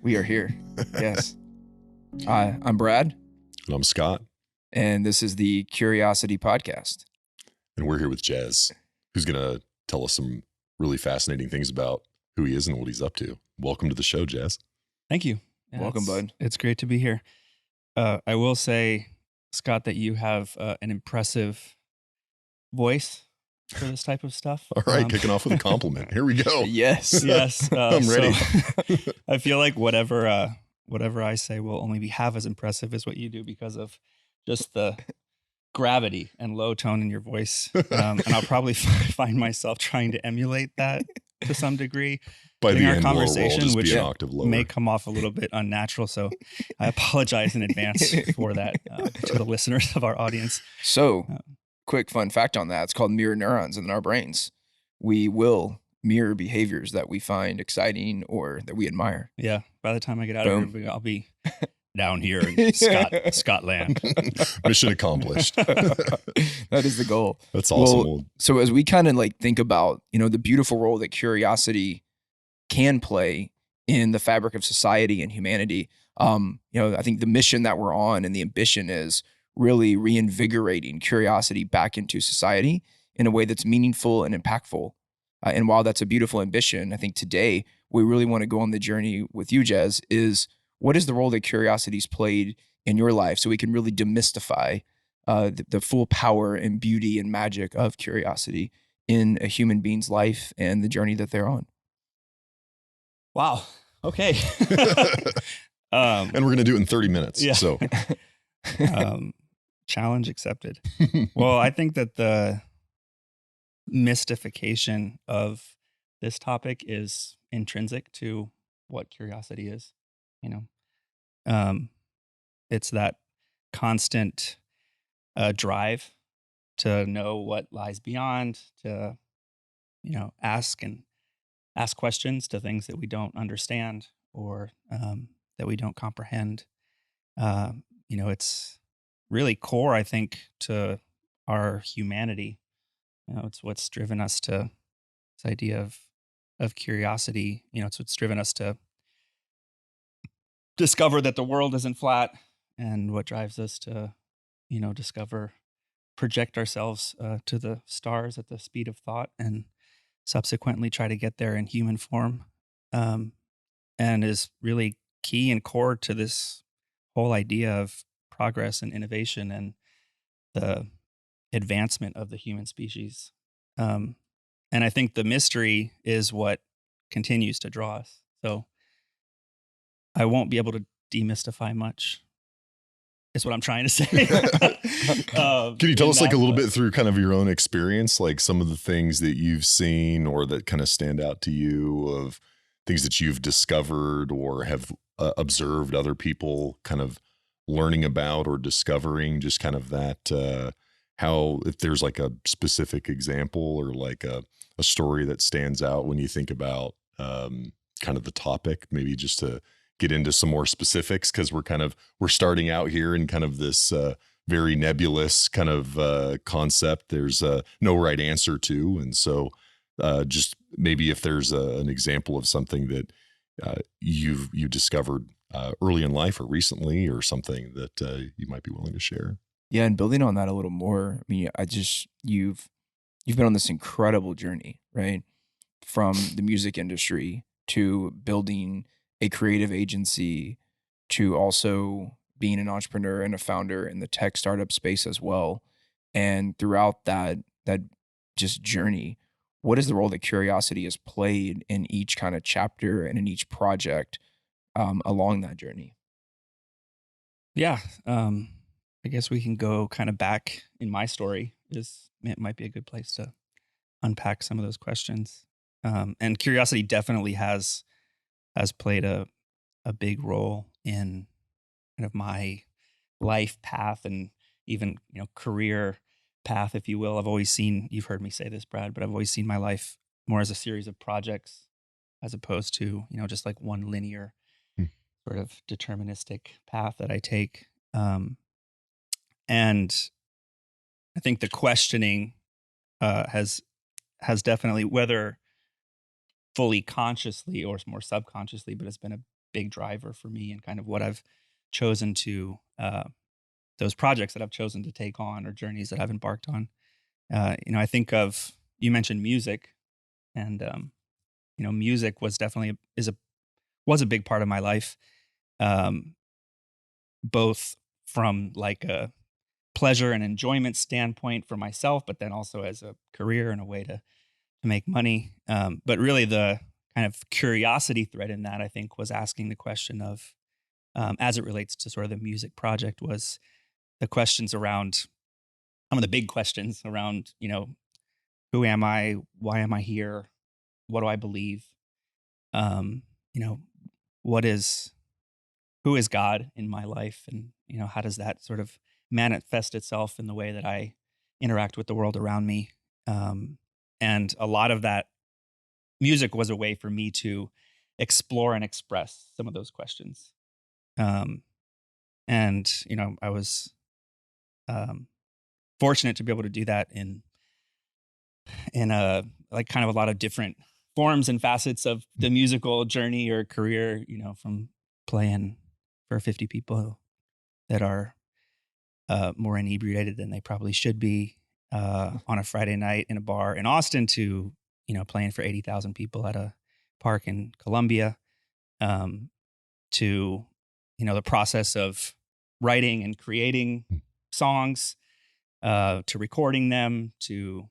We are here. Yes. I'm Brad. And I'm Scott. And this is the Curiosity Podcast. And we're here with Jez, who's going to tell us some really fascinating things about who he is and what he's up to. Welcome to the show, Jez. Thank you. Yeah, welcome, bud. It's great to be here. I will say, Scott, that you have an impressive voice for this type of stuff. All right, kicking off with a compliment. Here we go. Yes. Yes. I'm ready. So I feel like whatever I say will only be half as impressive as what you do because of just the gravity and low tone in your voice. And I'll probably find myself trying to emulate that to some degree. By the our end, conversation, we'll which be an octave lower. may come off a little bit unnatural. So I apologize in advance for that to the listeners of our audience. So, quick fun fact on that. It's called mirror neurons in our brains. We will mirror behaviors that we find exciting or that we admire. Yeah. By the time I get out of here, I'll be down here in Scotland. Mission accomplished. That is the goal. That's awesome. Well, so as we kind of like think about, the beautiful role that curiosity can play in the fabric of society and humanity, I think the mission that we're on and the ambition is really reinvigorating curiosity back into society in a way that's meaningful and impactful. And while that's a beautiful ambition, I think today we really want to go on the journey with you, Jez, is what is the role that curiosity's played in your life so we can really demystify the full power and beauty and magic of curiosity in a human being's life and the journey that they're on. Wow. Okay. And we're going to do it in 30 minutes. Yeah. So challenge accepted. Well, I think that the mystification of this topic is intrinsic to what curiosity is. It's that constant drive to know what lies beyond, to ask questions to things that we don't understand or that we don't comprehend. It's really core, I think, to our humanity. It's what's driven us to this idea of curiosity. It's what's driven us to discover that the world isn't flat, and what drives us to, project ourselves to the stars at the speed of thought and subsequently try to get there in human form, and is really key and core to this whole idea of progress and innovation and the advancement of the human species. And I think the mystery is what continues to draw us. So I won't be able to demystify much, is what I'm trying to say. Can you tell us a little bit through kind of your own experience, like some of the things that you've seen or that kind of stand out to you, of things that you've discovered or have observed other people kind of learning about or discovering, just kind of that, how, if there's like a specific example or like a story that stands out when you think about kind of the topic, maybe just to get into some more specifics, because we're starting out here in kind of this very nebulous kind of concept. There's no right answer to. And so just maybe if there's an example of something that you discovered early in life or recently, or something that you might be willing to share. Yeah, and building on that a little more, you've been on this incredible journey, right? From the music industry to building a creative agency to also being an entrepreneur and a founder in the tech startup space as well. And throughout that just journey, what is the role that curiosity has played in each kind of chapter and in each project along that journey? Yeah. I guess we can go kind of back in my story. It might be a good place to unpack some of those questions. And curiosity definitely has played a big role in kind of my life path and even, career path, if you will. I've always seen, you've heard me say this, Brad, but I've always seen my life more as a series of projects as opposed to, just like one linear sort of deterministic path that I take. And I think the questioning has definitely, whether fully consciously or more subconsciously, but it's been big driver for me and kind of what I've chosen to, those projects that I've chosen to take on or journeys that I've embarked on. I think of, you mentioned music, and, music was definitely, was a big part of my life. Um, both from like a pleasure and enjoyment standpoint for myself, but then also as a career and a way to make money. But really the kind of curiosity thread in that, I think, was asking the question of, as it relates to sort of the music project, was the questions around, some of the big questions around, who am I? Why am I here? What do I believe? Um, you know, who is God in my life? And, how does that sort of manifest itself in the way that I interact with the world around me? And a lot of that music was a way for me to explore and express some of those questions. And I was fortunate to be able to do that in a, like, kind of a lot of different forms and facets of the musical journey or career, from playing for 50 people that are more inebriated than they probably should be on a Friday night in a bar in Austin, to, playing for 80,000 people at a park in Columbia, to, the process of writing and creating songs, to recording them, to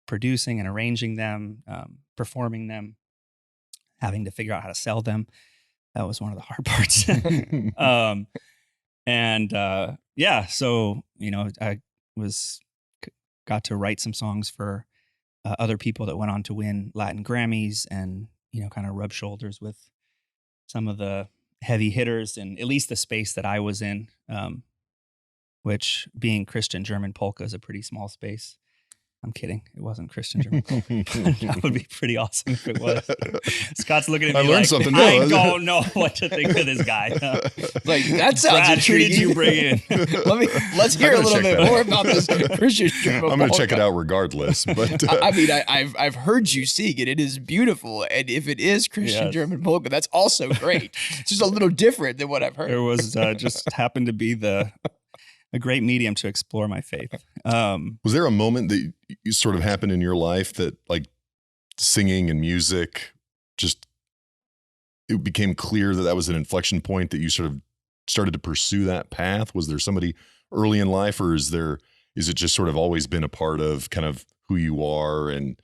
producing and arranging them, performing them, having to figure out how to sell them. That was one of the hard parts. So, I got to write some songs for other people that went on to win Latin Grammys, and, kind of rub shoulders with some of the heavy hitters, and at least the space that I was in, which, being Christian German polka, is a pretty small space. I'm kidding. It wasn't Christian German. That would be pretty awesome if it was. Scott's looking at me, I learned something new. I don't know what to think of this guy. Like, that sounds intriguing. Who did you bring in? Let's hear a little bit more about this Christian German. I'm going to check it out regardless. But I've heard you sing it. It is beautiful. And if it is Christian German polka, that's also great. It's just a little different than what I've heard. It was just happened to be a great medium to explore my faith. Was there a moment that you sort of happened in your life that, like, singing and music, just, it became clear that was an inflection point, that you sort of started to pursue that path? Was there somebody early in life, or is it just sort of always been a part of kind of who you are? And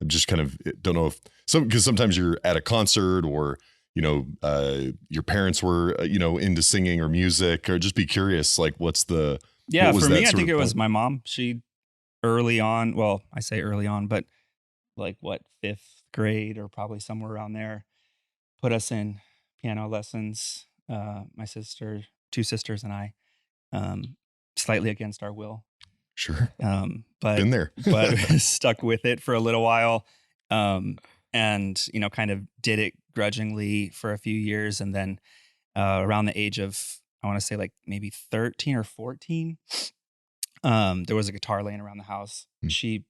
I'm just kind of, don't know if because sometimes you're at a concert, or your parents were, into singing or music, or just be curious, like, what for me, I think it was my mom. She early on, well, I say early on, but like, 5th grade or probably somewhere around there, put us in piano lessons. My sister, 2 sisters, and I, slightly against our will. Sure. But been there, but stuck with it for a little while. And, kind of did it grudgingly for a few years. And then around the age of, I want to say, like, maybe 13 or 14, there was a guitar laying around the house. She,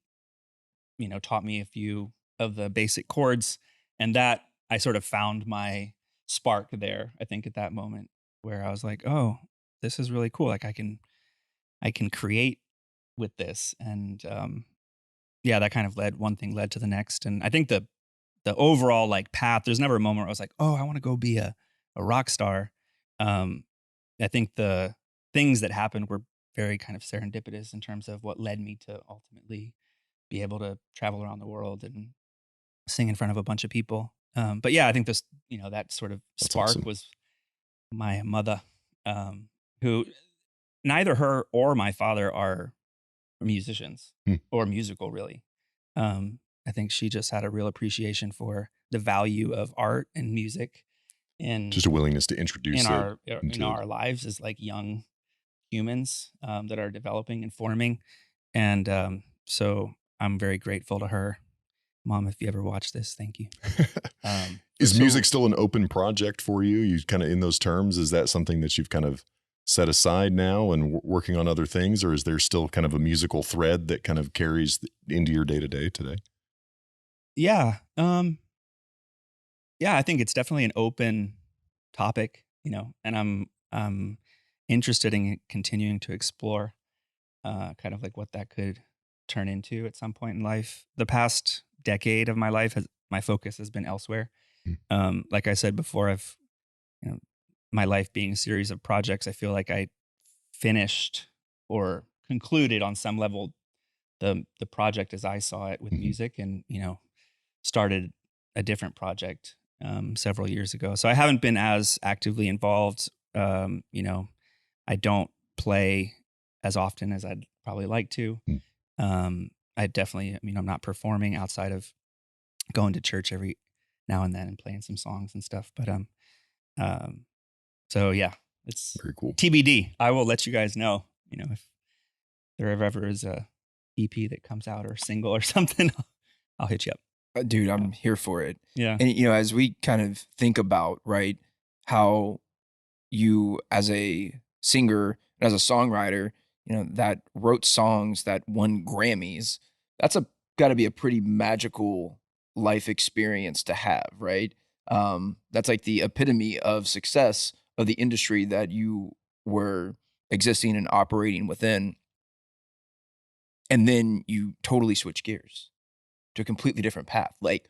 taught me a few of the basic chords, and that, I sort of found my spark there, I think, at that moment, where I was like, oh, this is really cool. Like, I can create with this. And that kind of one thing led to the next. And I think the overall, like, path, there's never a moment where I was like, oh, I want to go be a rock star. I think the things that happened were very kind of serendipitous in terms of what led me to ultimately be able to travel around the world and sing in front of a bunch of people. But I think this, that sort of spark was my mother, who neither her or my father are musicians or musical, really. I think she just had a real appreciation for the value of art and music, and just a willingness to introduce in our lives as, like, young humans that are developing and forming. And so I'm very grateful to her. Mom, if you ever watch this, thank you. Is music still an open project for you? You kind of, in those terms, is that something that you've kind of set aside now and working on other things, or is there still kind of a musical thread that kind of carries into your day-to-day today? Yeah. I think it's definitely an open topic, and I'm interested in continuing to explore kind of like what that could turn into at some point in life. The past decade of my life my focus has been elsewhere. Like I said before, my life being a series of projects, I feel like I finished or concluded on some level the project as I saw it with music, and started a different project several years ago. So I haven't been as actively involved. I don't play as often as I'd probably like to. I definitely, I'm not performing outside of going to church every now and then and playing some songs and stuff. But so yeah, it's very cool. TBD. I will let you guys know, if there ever is a EP that comes out or a single or something, I'll hit you up. Dude, I'm here for it. Yeah. And, as we kind of think about, right, how you as a singer, as a songwriter, that wrote songs that won Grammys, that's got to be a pretty magical life experience to have, right? That's like the epitome of success of the industry that you were existing and operating within. And then you totally switch gears to a completely different path. Like,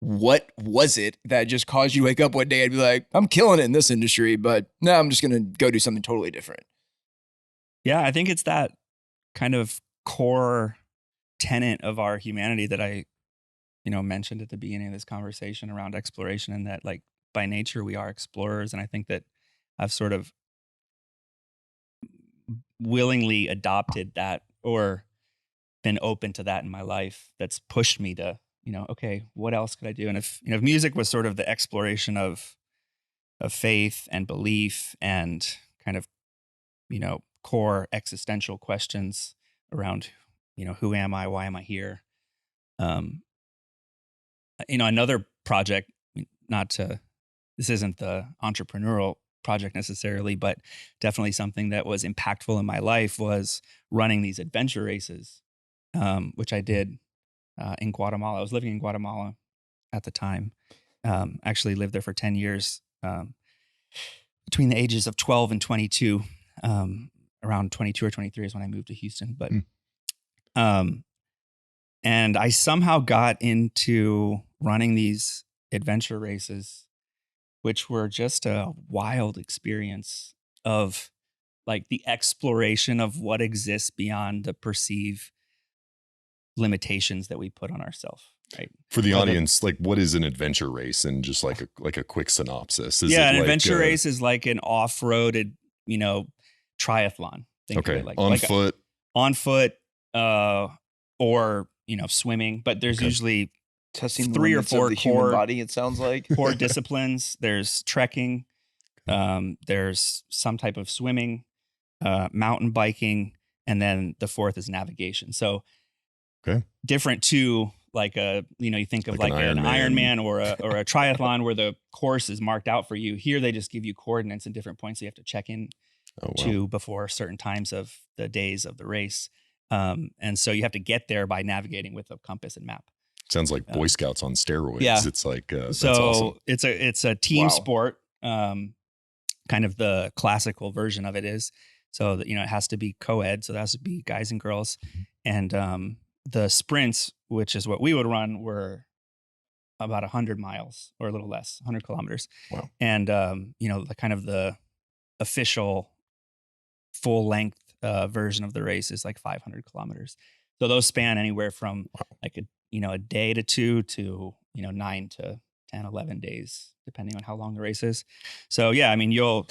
what was it that just caused you to wake up one day and be like, I'm killing it in this industry, but no, I'm just going to go do something totally different? Yeah, I think it's that kind of core tenet of our humanity that I, mentioned at the beginning of this conversation around exploration, and that like by nature we are explorers. And I think that I've sort of willingly adopted that or been open to that in my life. That's pushed me to, okay, what else could I do? And if music was sort of the exploration of faith and belief and kind of, core existential questions around, who am I? Why am I here? Another project, this isn't the entrepreneurial project necessarily, but definitely something that was impactful in my life was running these adventure races, which I did in Guatemala. I was living in Guatemala at the time. Actually lived there for 10 years, between the ages of 12 and 22. Around 22 or 23 is when I moved to Houston. But and I somehow got into running these adventure races, which were just a wild experience of like the exploration of what exists beyond the perceived limitations that we put on ourselves. Right. For the audience, like, what is an adventure race, and just like a quick synopsis? An adventure race is like an off-roaded, triathlon. Think of it like on foot, or swimming. But there's usually testing 3 or 4 of the human body. It sounds like core disciplines. There's trekking. There's some type of swimming, mountain biking, and then the 4th is navigation. So different to like you think of like an Ironman or a triathlon where the course is marked out for you. Here they just give you coordinates and different points you have to check in to before certain times of the days of the race. And so you have to get there by navigating with a compass and map. Sounds like Boy Scouts on steroids. Yeah. It's like that's so awesome. It's a team sport. Kind of the classical version of it is. So that, it has to be co-ed. So that has to be guys and girls. And the sprints, which is what we would run, were about 100 miles or a little less, 100 kilometers. Wow. And, the kind of the official full length version of the race is like 500 kilometers. So those span anywhere from like a day to 2 to, 9 to 10, 11 days, depending on how long the race is. So yeah, I mean, you'll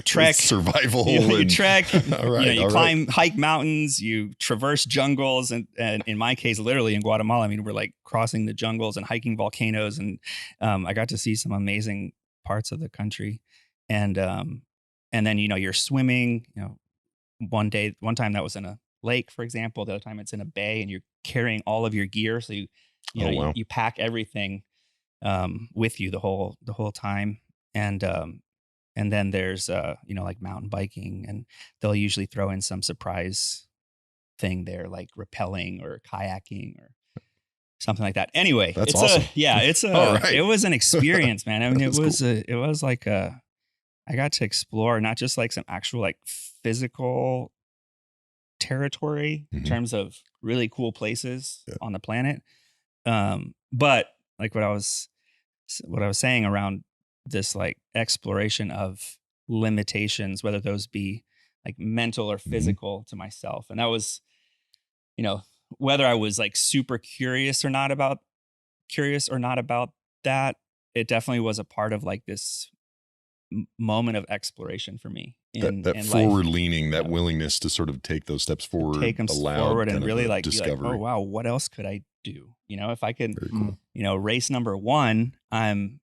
trek, survival, you trek, you climb, right. hike mountains, you traverse jungles. And in my case, literally in Guatemala, I mean, we're like crossing the jungles and hiking volcanoes. And I got to see some amazing parts of the country. And then, you're swimming, one time that was in a lake, for example, the other time it's in a bay, and you're carrying all of your gear. So you pack everything with you the whole time. And then there's like mountain biking, and they'll usually throw in some surprise thing there, like rappelling or kayaking or something like that. Anyway, That's it's awesome. it was an experience, man. I mean, it was like I got to explore not just like some actual like physical territory in terms of really cool places on the planet. But like what I was saying around this like exploration of limitations, whether those be like mental or physical to myself. And that was, whether I was like super curious or not about that, it definitely was a part of like this moment of exploration for me. That forward leaning, that willingness to sort of take those steps forward, take them forward and really like discovery. be like, oh wow, what else could I do? If I could, race number 1, I'm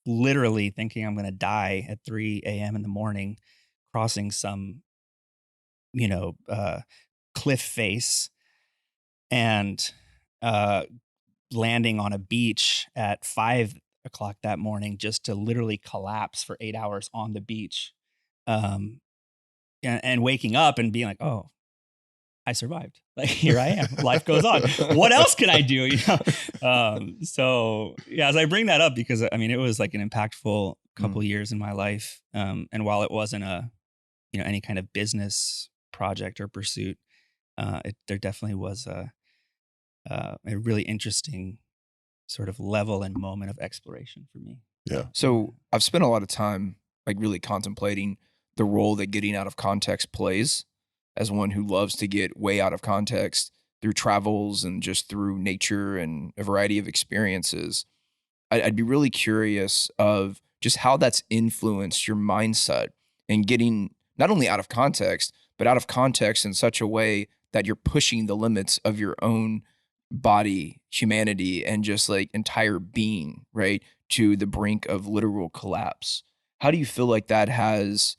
literally thinking I'm going to die at 3 a.m. in the morning, crossing some, cliff face and landing on a beach at 5 o'clock that morning just to literally collapse for 8 hours on the beach. And waking up and being like, oh, I survived. Like, here I am. Life goes on. What else can I do? So yeah, as I bring that up, because I mean, it was like an impactful couple years in my life. And while it wasn't any kind of business project or pursuit, there definitely was a really interesting sort of level and moment of exploration for me. Yeah. So I've spent a lot of time like really contemplating the role that getting out of context plays, as one who loves to get way out of context through travels and just through nature and a variety of experiences. I'd be really curious of just how that's influenced your mindset and getting not only out of context, but out of context in such a way that you're pushing the limits of your own body, humanity, and just like entire being, right, to the brink of literal collapse. How do you feel like that has,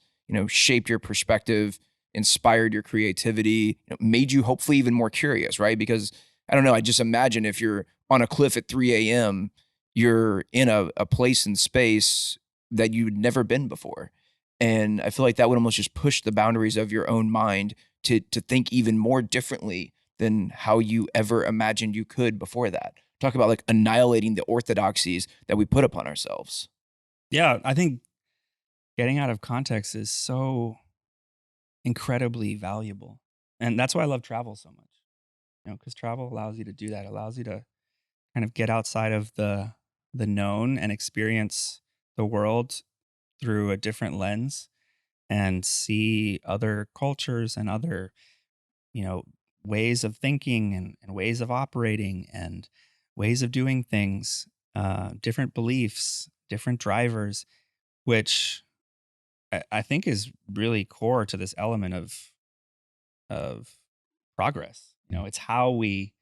shaped your perspective, inspired your creativity, made you hopefully even more curious, right? Because I don't know, I just imagine if you're on a cliff at 3 a.m., you're in a place in space that you'd never been before. And I feel like that would almost just push the boundaries of your own mind to think even more differently than how you ever imagined you could before that. Talk about like annihilating the orthodoxies that we put upon ourselves. Yeah, I think getting out of context is so incredibly valuable. And that's why I love travel so much, because travel allows you to do that. It allows you to kind of get outside of the known and experience the world through a different lens and see other cultures and other, ways of thinking and ways of operating and ways of doing things, different beliefs, different drivers, which I think is really core to this element of progress. It's how we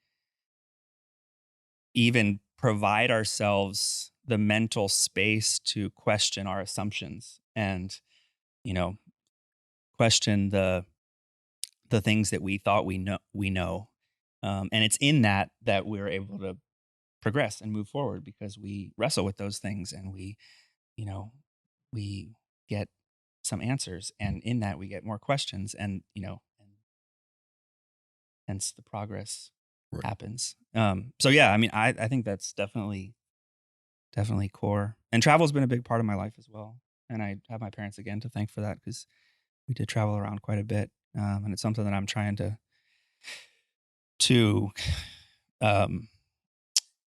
even provide ourselves the mental space to question our assumptions and, question the things that we thought we know. And it's in that we're able to progress and move forward because we wrestle with those things and we get some answers, and in that we get more questions, and and hence the progress happens. So yeah, I mean, I think that's definitely core, and travel's been a big part of my life as well. And I have my parents again to thank for that, because we did travel around quite a bit, and it's something that I'm trying to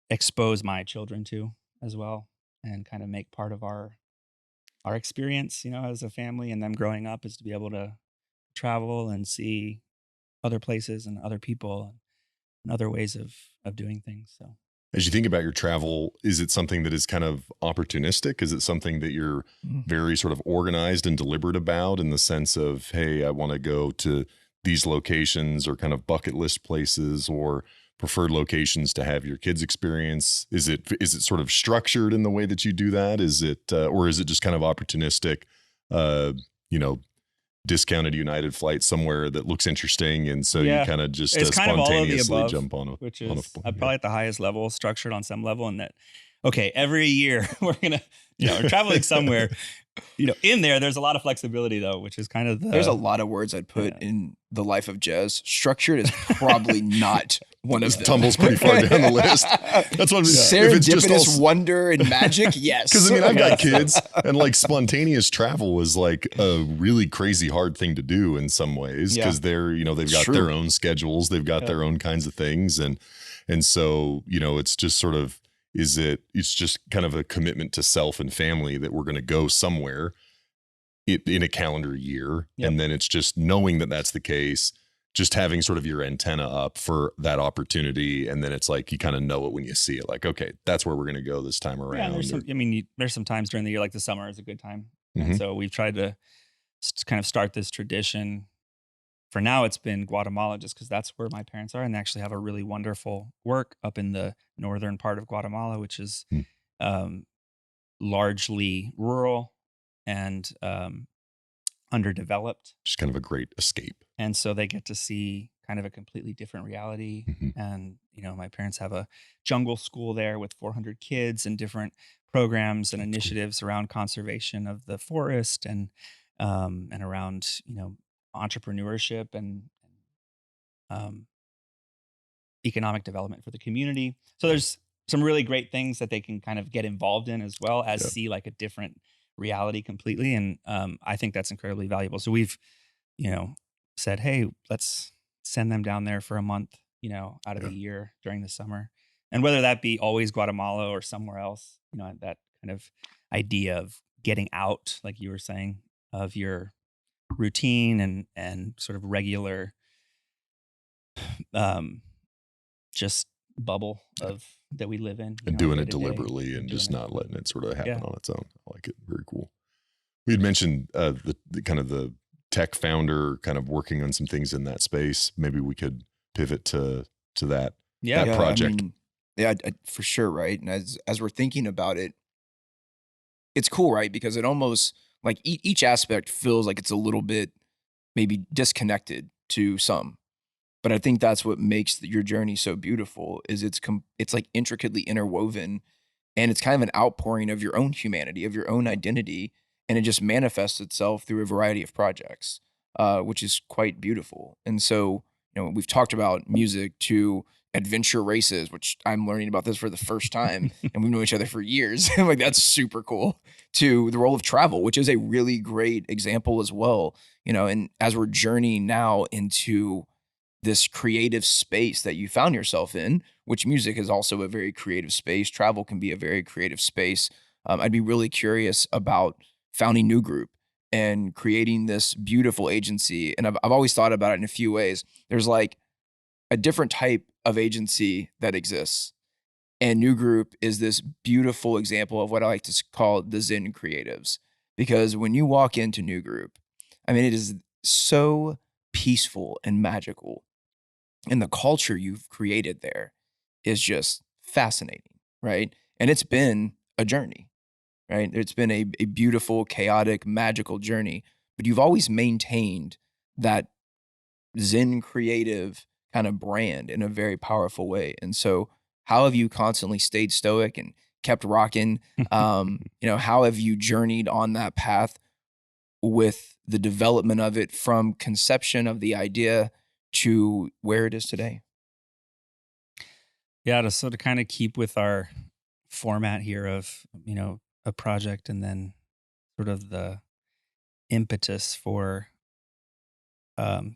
expose my children to as well, and kind of make part of our experience, as a family and them growing up, is to be able to travel and see other places and other people and other ways of doing things. So as you think about your travel, is it something that is kind of opportunistic? Is it something that you're very sort of organized and deliberate about, in the sense of, hey, I want to go to these locations, or kind of bucket list places or preferred locations to have your kids experience? Is it sort of structured in the way that you do that? Is it, or is it just kind of opportunistic, discounted United flight somewhere that looks interesting, and so you kind of just it's kind of all of the spontaneously above, jump on which is probably at the highest level, structured on some level, and that okay, every year we're going to, we're traveling somewhere. In there's a lot of flexibility though, which is kind of there's a lot of words I'd put in the life of Jez. Structured is probably not one of them. Tumbles pretty far down the list. That's what serendipitous wonder and magic. Yes, because I mean I've got kids, and like spontaneous travel is like a really crazy hard thing to do in some ways because they're they've got their own schedules, they've got their own kinds of things, and so it's just sort of. It's just kind of a commitment to self and family that we're going to go somewhere in a calendar year. And then it's just knowing that that's the case, just having sort of your antenna up for that opportunity. And then it's like, you kind of know it when you see it, like, okay, that's where we're going to go this time around. There's some times during the year, like the summer is a good time. And so we've tried to kind of start this tradition. For now, it's been Guatemala just because that's where my parents are. And they actually have a really wonderful work up in the northern part of Guatemala, which is largely rural and underdeveloped. Just kind of a great escape. And so they get to see kind of a completely different reality. And, my parents have a jungle school there with 400 kids and different programs and initiatives around conservation of the forest and around, entrepreneurship and economic development for the community. So there's some really great things that they can kind of get involved in as well as see like a different reality completely. And I think that's incredibly valuable. So we've, said, hey, let's send them down there for a month, out of the year during the summer. And whether that be always Guatemala or somewhere else, that kind of idea of getting out, like you were saying, of your routine and sort of regular just bubble of that we live in and doing it deliberately and just not letting it sort of happen on its own. I like it. Very cool. We had mentioned the kind of the tech founder kind of working on some things in that space. Maybe we could pivot to that project. For sure. Right. And as we're thinking about it, it's cool, right? Because it almost like each aspect feels like it's a little bit maybe disconnected to some, but I think that's what makes your journey so beautiful is it's like intricately interwoven, and it's kind of an outpouring of your own humanity, of your own identity, and it just manifests itself through a variety of projects, which is quite beautiful. And so, we've talked about music to adventure races, which I'm learning about this for the first time, and we've known each other for years. Like, that's super cool. To the role of travel, which is a really great example as well. And as we're journeying now into this creative space that you found yourself in, which music is also a very creative space, travel can be a very creative space. I'd be really curious about founding New Group and creating this beautiful agency. And I've always thought about it in a few ways. There's like a different type of agency that exists. And New Group is this beautiful example of what I like to call the Zen creatives. Because when you walk into New Group, I mean, it is so peaceful and magical. And the culture you've created there is just fascinating, right? And it's been a journey, right? It's been a beautiful, chaotic, magical journey. But you've always maintained that Zen creative kind of brand in a very powerful way. And so how have you constantly stayed stoic and kept rocking? How have you journeyed on that path with the development of it from conception of the idea to where it is today? Yeah, to kind of keep with our format here of, a project and then sort of the impetus for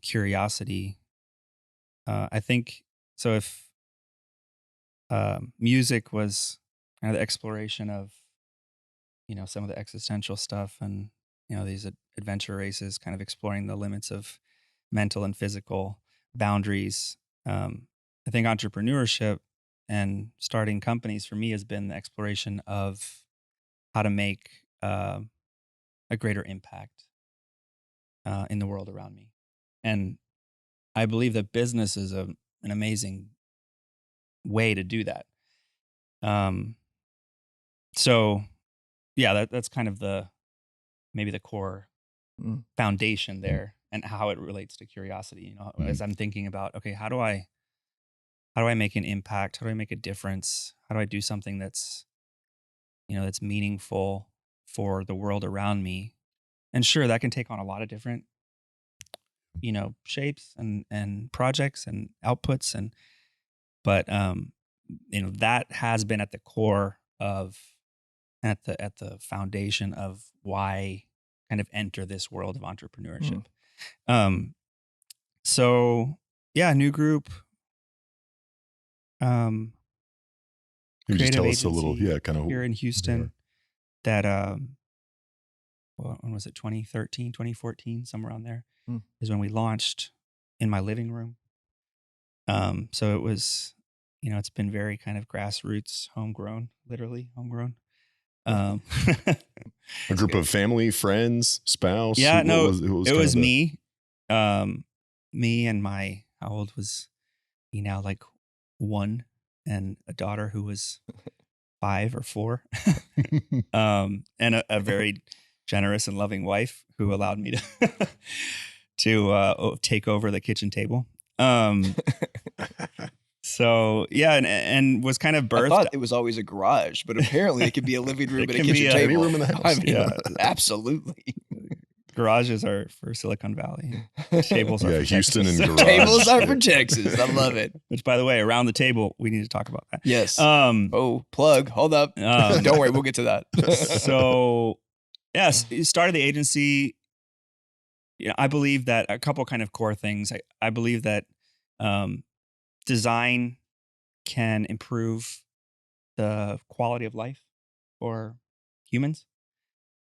curiosity. I think so. If music was kind of the exploration of, some of the existential stuff and, these adventure races, kind of exploring the limits of mental and physical boundaries. I think entrepreneurship and starting companies for me has been the exploration of how to make a greater impact in the world around me. And I believe that business is an amazing way to do that. So yeah, that's kind of maybe the core foundation there and how it relates to curiosity, as I'm thinking about, okay, how do I make an impact? How do I make a difference? How do I do something that's that's meaningful for the world around me. And sure, that can take on a lot of different, shapes and projects and outputs. But that has been at the core of, at the foundation of why kind of enter this world of entrepreneurship. So yeah, new group, Can you just creative tell us a agency little, kind of here in Houston that, when was it? 2013, 2014, somewhere around there is when we launched in my living room. So it was, it's been very kind of grassroots, homegrown, literally homegrown. a group of family, friends, spouse. Yeah, no, it was me. Me and how old was he now? Like 1, and a daughter who was 5 or 4. And a very generous and loving wife who allowed me to take over the kitchen table. So yeah, and was kind of birthed. I thought it was always a garage, but apparently it could be a living room and a kitchen table. Any room in the house. I mean, absolutely. Garages are for Silicon Valley. Tables are for Houston Texas. and garage. Tables are for Texas. I love it. Which, by the way, around the table, we need to talk about that. Yes. Plug. Hold up. Don't worry, we'll get to that. So, yes, started the agency. I believe that a couple kind of core things. I believe that design can improve the quality of life for humans.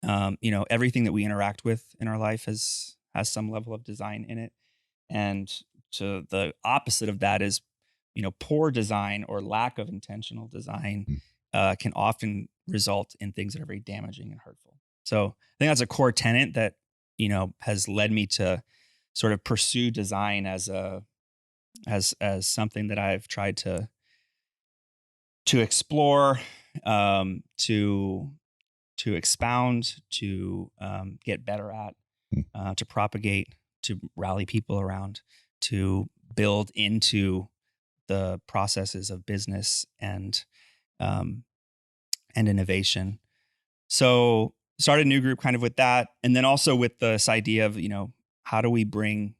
Everything that we interact with in our life has some level of design in it. And to the opposite of that is, poor design or lack of intentional design can often result in things that are very damaging and hurtful. So I think that's a core tenet that, has led me to sort of pursue design as something that I've tried to explore, to expound, to get better at, to propagate, to rally people around, to build into the processes of business and innovation. So started a new group kind of with that. And then also with this idea of, how do we bring,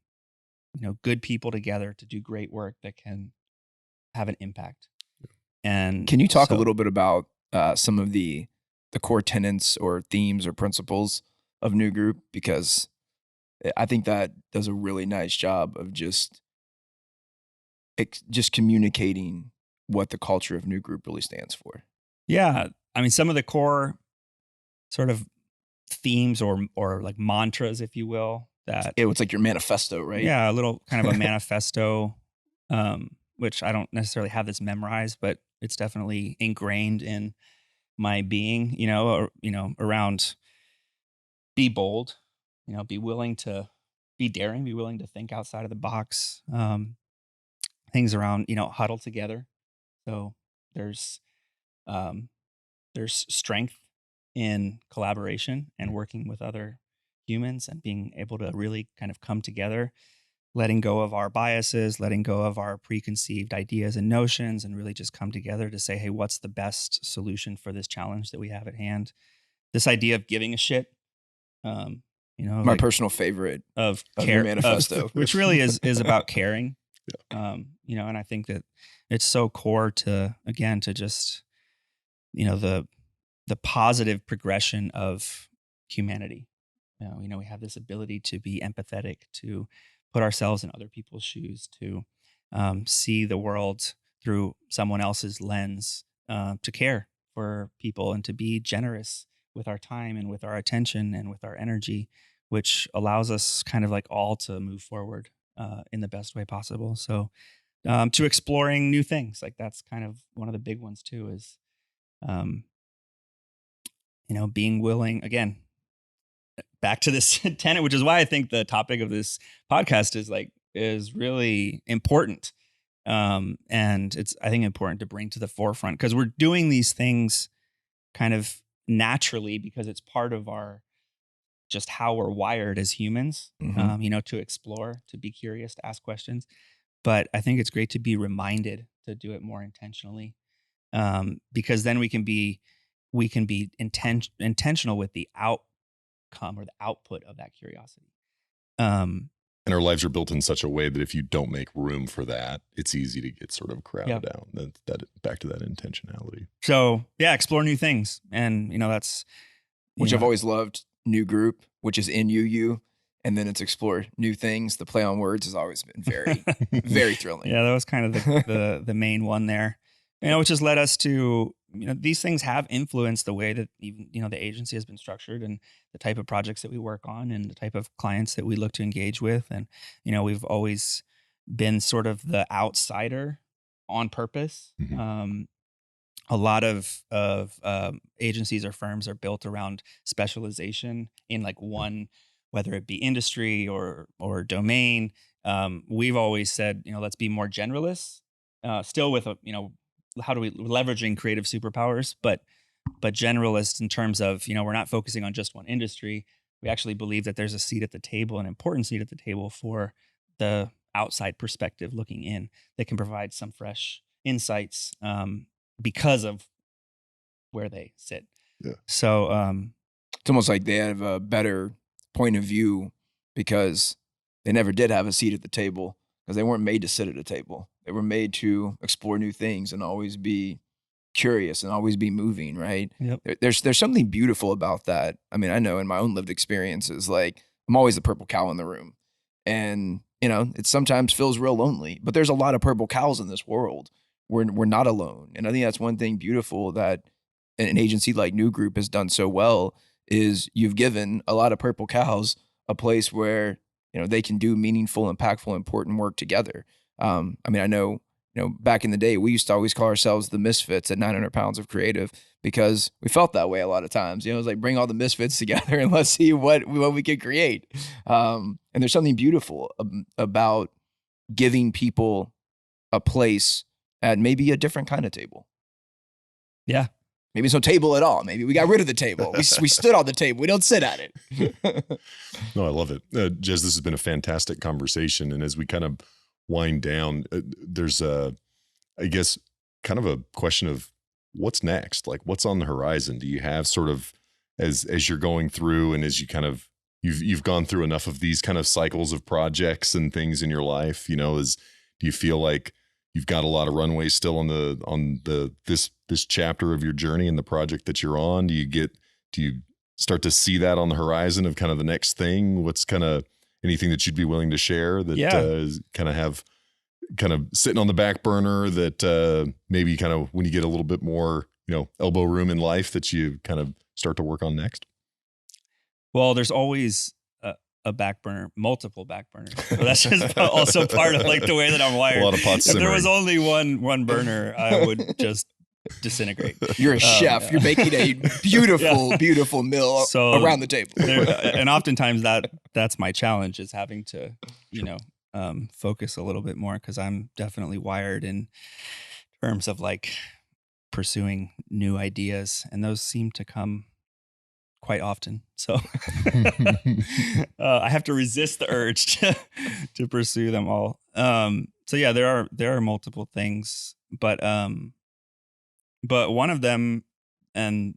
good people together to do great work that can have an impact. And can you talk a little bit about some of the core tenets or themes or principles of New Group? Because I think that does a really nice job of just communicating what the culture of New Group really stands for. Yeah. I mean, some of the core sort of themes or like mantras, if you will, that it's like your manifesto, right? Yeah, a little kind of a manifesto, which I don't necessarily have this memorized, but it's definitely ingrained in my being, around be bold, be willing to be daring, be willing to think outside of the box. Things around, huddle together. So there's strength in collaboration and working with other humans and being able to really kind of come together, letting go of our biases, letting go of our preconceived ideas and notions, and really just come together to say, hey, what's the best solution for this challenge that we have at hand? This idea of giving a shit, my personal favorite of care manifesto, which really is about caring. And I think that it's so core to, again, to just, the positive progression of humanity. We have this ability to be empathetic, to put ourselves in other people's shoes, to see the world through someone else's lens, to care for people and to be generous with our time and with our attention and with our energy, which allows us kind of like all to move forward in the best way possible. So to exploring new things, like that's kind of one of the big ones too, is, being willing, again, back to this tenet, which is why I think the topic of this podcast is really important. And it's, I think, important to bring to the forefront because we're doing these things kind of naturally because it's part of just how we're wired as humans, to explore, to be curious, to ask questions. But I think it's great to be reminded to do it more intentionally, because then we can be we can be intentional with the outcome or the output of that curiosity. And our lives are built in such a way that if you don't make room for that, it's easy to get sort of crowded out. That back to that intentionality. So yeah, explore new things. And that's which I've always loved. New group, which is NUU, and then it's explore new things. The play on words has always been very, very thrilling. Yeah, that was kind of the main one there. Which has led us to, these things have influenced the way that even, the agency has been structured and the type of projects that we work on and the type of clients that we look to engage with. And, we've always been sort of the outsider on purpose. Mm-hmm. A lot of agencies or firms are built around specialization in like one, whether it be industry or domain. We've always said, let's be more generalists, still with how do we leveraging creative superpowers, but generalist in terms of, we're not focusing on just one industry. We actually believe that there's a seat at the table, an important seat at the table for the outside perspective looking in that can provide some fresh insights because of where they sit. Yeah. So it's almost like they have a better point of view because they never did have a seat at the table because they weren't made to sit at a table. They were made to explore new things and always be curious and always be moving, right? Yep. There's something beautiful about that. I mean, I know in my own lived experiences, like I'm always the purple cow in the room. And, it sometimes feels real lonely, but there's a lot of purple cows in this world. We're not alone. And I think that's one thing beautiful that an agency like New Group has done so well is you've given a lot of purple cows a place where, they can do meaningful, impactful, important work together. I mean, I know, back in the day, we used to always call ourselves the misfits at 900 pounds of creative because we felt that way a lot of times. It was like, bring all the misfits together and let's see what we can create. And there's something beautiful about giving people a place at maybe a different kind of table. Yeah. Maybe it's no table at all. Maybe we got rid of the table. We stood on the table. We don't sit at it. No, I love it. Jez, this has been a fantastic conversation. And as we kind of wind down, there's I guess, kind of a question of what's next? Like what's on the horizon? Do you have sort of, as you're going through and as you kind of, you've gone through enough of these kind of cycles of projects and things in your life, do you feel like you've got a lot of runway still on this chapter of your journey and the project that you're on? Do you start to see that on the horizon of kind of the next thing? What's kind of anything that you'd be willing to share that kind of sitting on the back burner that maybe kind of when you get a little bit more, elbow room in life that you kind of start to work on next? Well, there's always a back burner, multiple back burners. So that's just also part of like the way that I'm wired. A lot of pots simmering. If there was only one burner, I would just disintegrate. You're a chef. Yeah. You're making a beautiful, beautiful meal around the table. And oftentimes that's my challenge is having to, focus a little bit more because I'm definitely wired in terms of like pursuing new ideas, and those seem to come quite often. So I have to resist the urge to pursue them all. So yeah, there are multiple things, but one of them, and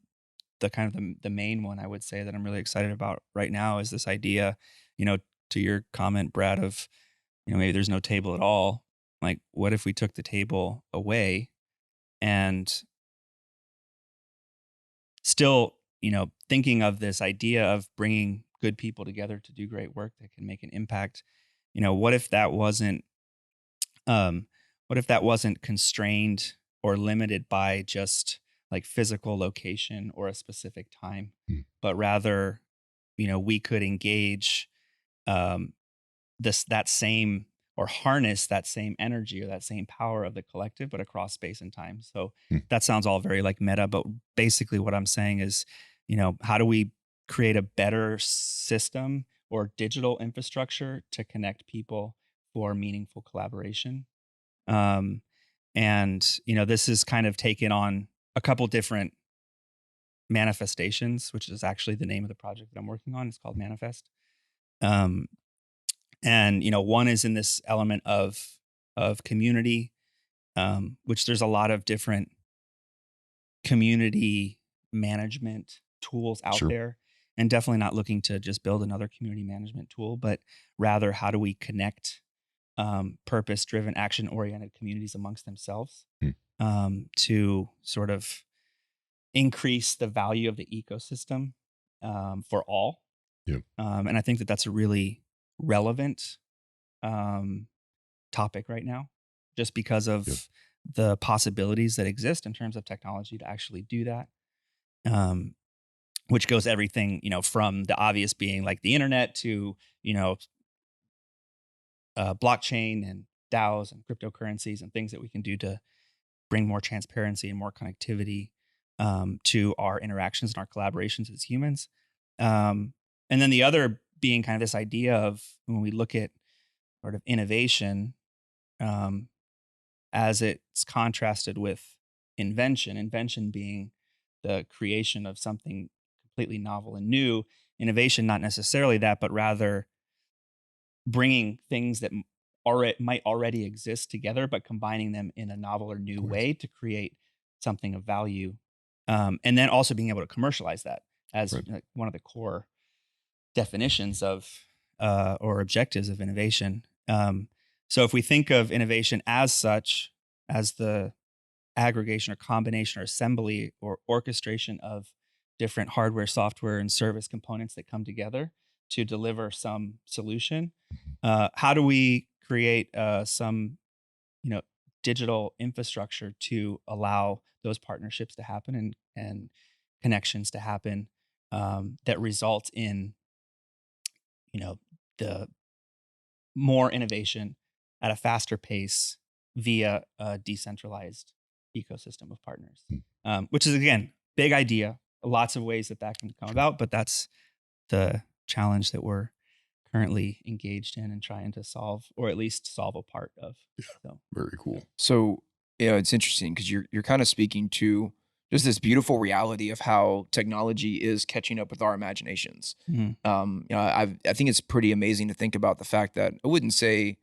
the kind of the main one I would say that I'm really excited about right now is this idea, to your comment, Brad, of, maybe there's no table at all. Like, what if we took the table away and still, thinking of this idea of bringing good people together to do great work that can make an impact? What if that wasn't constrained or limited by just like physical location or a specific time, but rather, we could engage that same or harness that same energy or that same power of the collective, but across space and time. So that sounds all very like meta, but basically what I'm saying is, how do we create a better system or digital infrastructure to connect people for meaningful collaboration? And, this is kind of taken on a couple different manifestations, which is actually the name of the project that I'm working on. It's called Manifest. And, one is in this element of community, which there's a lot of different community management tools out Sure. there, and definitely not looking to just build another community management tool, but rather how do we connect purpose-driven, action-oriented communities amongst themselves Hmm. to sort of increase the value of the ecosystem for all. Yeah. And I think that that's a really relevant topic right now, just because of Yeah. the possibilities that exist in terms of technology to actually do that. Which goes everything, from the obvious being like the internet to, blockchain and DAOs and cryptocurrencies and things that we can do to bring more transparency and more connectivity to our interactions and our collaborations as humans. And then the other being kind of this idea of when we look at sort of innovation um, as it's contrasted with invention being the creation of something completely novel and new, innovation, not necessarily that, but rather bringing things that might already exist together, but combining them in a novel or new Of course. way to create something of value. And then also being able to commercialize that as Right. like one of the core definitions of or objectives of innovation. So if we think of innovation as such, as the aggregation or combination or assembly or orchestration of different hardware, software, and service components that come together to deliver some solution, how do we create some digital infrastructure to allow those partnerships to happen and connections to happen that result in the more innovation at a faster pace via a decentralized ecosystem of partners, which is, again, big idea, lots of ways that can come about, but that's the challenge that we're currently engaged in and trying to solve, or at least solve a part of. So Very cool. So, it's interesting because you're kind of speaking to just this beautiful reality of how technology is catching up with our imaginations. I think it's pretty amazing to think about the fact that I wouldn't say,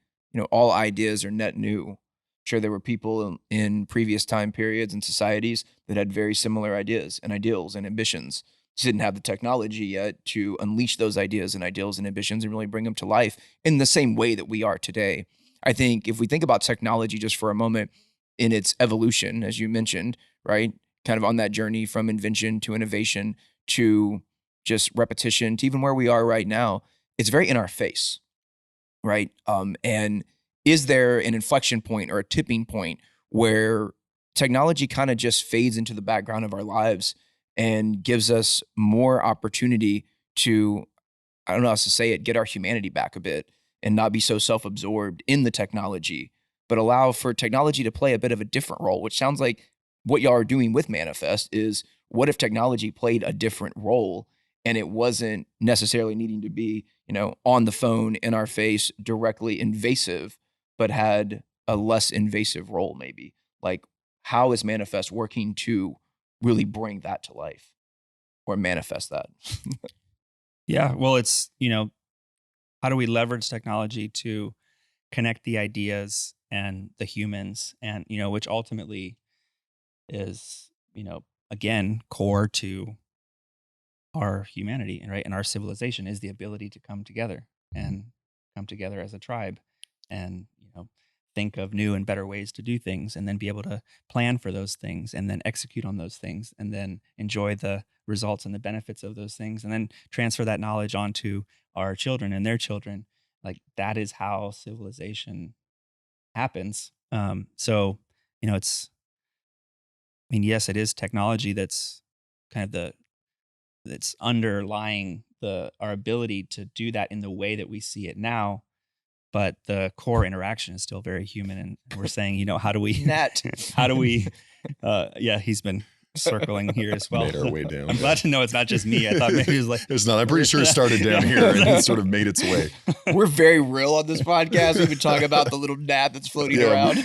all ideas are net new. Sure, there were people in previous time periods and societies that had very similar ideas and ideals and ambitions. Just didn't have the technology yet to unleash those ideas and ideals and ambitions and really bring them to life in the same way that we are today. I think if we think about technology just for a moment in its evolution, as you mentioned, right? Kind of on that journey from invention to innovation to just repetition to even where we are right now, it's very in our face, right? And is there an inflection point or a tipping point where technology kind of just fades into the background of our lives and gives us more opportunity to, I don't know how to say it, get our humanity back a bit and not be so self-absorbed in the technology, but allow for technology to play a bit of a different role, which sounds like what y'all are doing with Manifest is what if technology played a different role and it wasn't necessarily needing to be, on the phone, in our face, directly invasive, but had a less invasive role maybe. Like, how is Manifest working to really bring that to life or manifest that? yeah, well, it's how do we leverage technology to connect the ideas and the humans, and which ultimately is again core to our humanity and right and our civilization is the ability to come together and come together as a tribe and think of new and better ways to do things, and then be able to plan for those things and then execute on those things and then enjoy the results and the benefits of those things and then transfer that knowledge onto our children and their children. Like, that is how civilization happens. So it's, I mean, yes, it is technology that's kind of that's underlying our ability to do that in the way that we see it now, but the core interaction is still very human. And we're saying, how do we how do we yeah, he's been circling here as well. Made our way down. I'm glad to know it's not just me. I thought maybe it was like it's not. I'm pretty sure it started down here and it sort of made its way. We're very real on this podcast. We've been talking about the little gnat that's floating around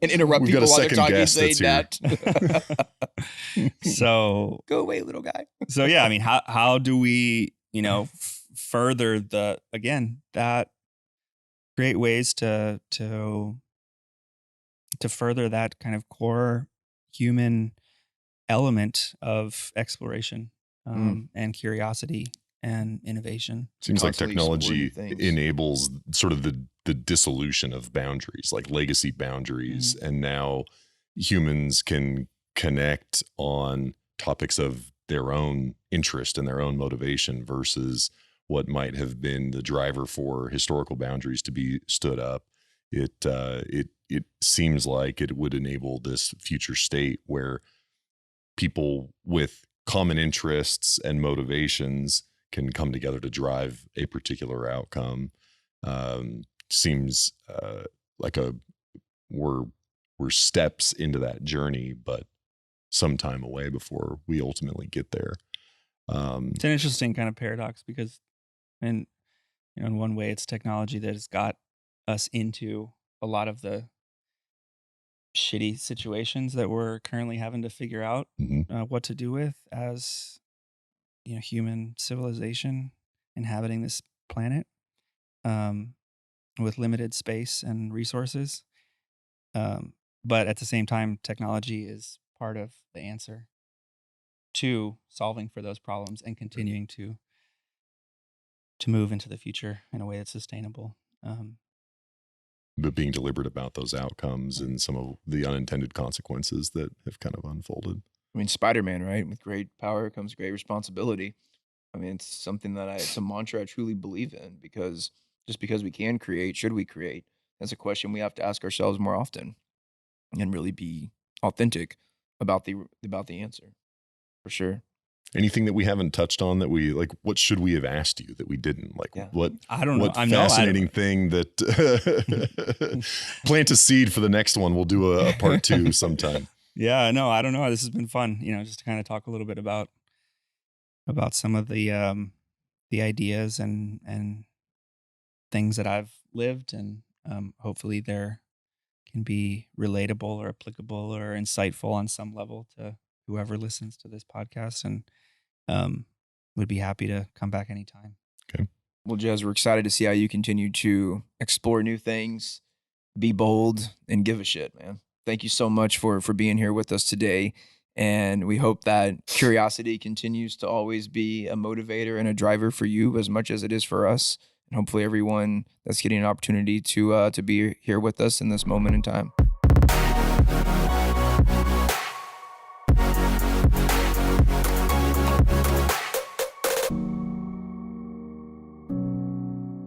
and interrupt We've got people a while they're second talking, guest saying that's gnat. So go away, little guy. So yeah, I mean, how do we, further that create ways to further that kind of core human element of exploration and curiosity and innovation. Seems like Constantly technology exploring things. enables sort of the dissolution of boundaries, like legacy boundaries. And now humans can connect on topics of their own interest and their own motivation versus what might have been the driver for historical boundaries to be stood up. It seems like it would enable this future state where people with common interests and motivations can come together to drive a particular outcome. Seems like we're steps into that journey, but some time away before we ultimately get there. It's an interesting kind of paradox because, in one way, it's technology that has got us into a lot of the shitty situations that we're currently having to figure out what to do with as human civilization inhabiting this planet with limited space and resources. But at the same time, technology is part of the answer to solving for those problems and continuing to move into the future in a way that's sustainable. But being deliberate about those outcomes and some of the unintended consequences that have kind of unfolded. I mean, Spider-Man, right? With great power comes great responsibility. I mean, it's something that it's a mantra I truly believe in, because just because we can create, should we create? That's a question we have to ask ourselves more often and really be authentic about the answer, for sure. Anything that we haven't touched on that we like? What should we have asked you that we didn't? Like, what? I don't know. What fascinating thing that plant a seed for the next one. We'll do a part 2 sometime. Yeah, no, I don't know. This has been fun. Just to kind of talk a little bit about some of the ideas and things that I've lived, and hopefully they're can be relatable or applicable or insightful on some level to whoever listens to this podcast, and would be happy to come back anytime. Okay. Well, Jez, we're excited to see how you continue to explore new things, be bold, and give a shit, man. Thank you so much for being here with us today. And we hope that curiosity continues to always be a motivator and a driver for you as much as it is for us. And hopefully everyone that's getting an opportunity to be here with us in this moment in time.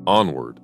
Onward